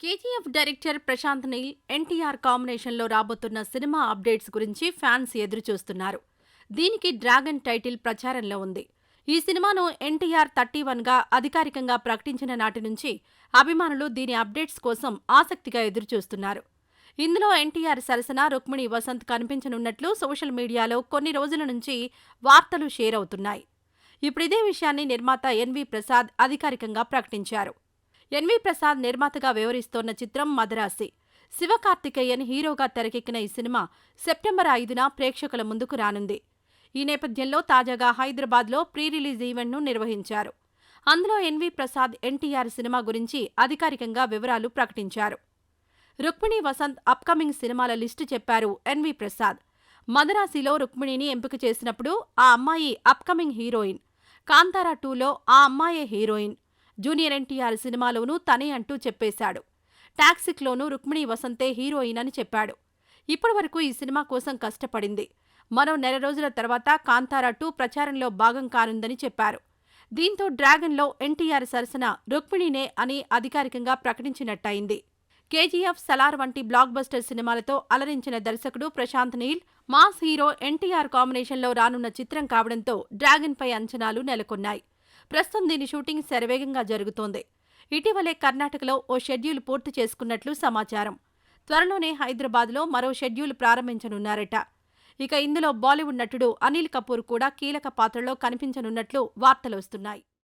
KGF director Prashanth Neel, NTR కాంబినేషన్లో రాబోతున్న cinema updates గురించి ఫ్యాన్స్ ఎదురుచూస్తున్నారు. దీనికి డ్రాగన్ టైటిల్ ప్రచారంలో ఉంది. ఈ సినిమాను ఎన్టీఆర్ 31గా అధికారికంగా ప్రకటించిన నాటి నుంచి అభిమానులు దీని అప్డేట్స్ కోసం ఆసక్తిగా ఎదురుచూస్తున్నారు. ఇందులో ఎన్టీఆర్ సరసన రుక్మిణి వసంత్ కనిపించనున్నట్లు సోషల్ మీడియాలో కొన్ని రోజుల నుంచి వార్తలు షేర్ అవుతున్నాయి. ఇప్పుడిదే విషయాన్ని నిర్మాత ఎన్వి ప్రసాద్ అధికారికంగా ప్రకటించారు. ఎన్వి ప్రసాద్ నిర్మాతగా వ్యవహరిస్తోన్న చిత్రం మదరాసి. శివకార్తికేయన్ హీరోగా తెరకెక్కిన ఈ సినిమా సెప్టెంబర్ 5న ప్రేక్షకుల ముందుకు రానుంది. ఈ నేపథ్యంలో తాజాగా హైదరాబాద్లో ప్రీ రిలీజ్ ఈవెంట్ను నిర్వహించారు. అందులో ఎన్వి ప్రసాద్ ఎన్టీఆర్ సినిమా గురించి అధికారికంగా వివరాలు ప్రకటించారు. రుక్మిణి వసంత్ అప్కమింగ్ సినిమాల లిస్టు చెప్పారు ఎన్వి ప్రసాద్. మదరాసిలో రుక్మిణిని ఎంపిక చేసినప్పుడు ఆ అమ్మాయి అప్కమింగ్ హీరోయిన్. కాంతారా 2లో ఆ అమ్మాయే హీరోయిన్. జూనియర్ ఎన్టీఆర్ సినిమాలోనూ తనే అంటూ చెప్పేశాడు. టాక్సిక్లోనూ రుక్మిణి వసంతే హీరోయిన్ అని చెప్పాడు. ఇప్పటివరకు ఈ సినిమా కోసం కష్టపడింది. మరో నెల రోజుల తర్వాత కాంతారా 2 ప్రచారంలో భాగం కానుందని చెప్పారు. దీంతో డ్రాగన్లో ఎన్టీఆర్ సరసన రుక్మిణినే అని అధికారికంగా ప్రకటించినట్టయింది. కేజీఎఫ్, సలార్ వంటి బ్లాక్ బస్టర్ సినిమాలతో అలరించిన దర్శకుడు ప్రశాంత్ నీల్, మాస్ హీరో ఎన్టీఆర్ కాంబినేషన్లో రానున్న చిత్రం కావడంతో డ్రాగన్పై అంచనాలు నెలకొన్నాయి. ప్రస్తుతం దీని షూటింగ్ శరవేగంగా జరుగుతోంది. ఇటీవలే కర్ణాటకలో ఓ షెడ్యూల్ పూర్తి చేసుకున్నట్లు సమాచారం. త్వరలోనే హైదరాబాద్లో మరో షెడ్యూల్ ప్రారంభించనున్నారట. ఇక ఇందులో బాలీవుడ్ నటుడు అనిల్ కపూర్ కూడా కీలక పాత్రలో కనిపించనున్నట్లు వార్తలొస్తున్నాయి.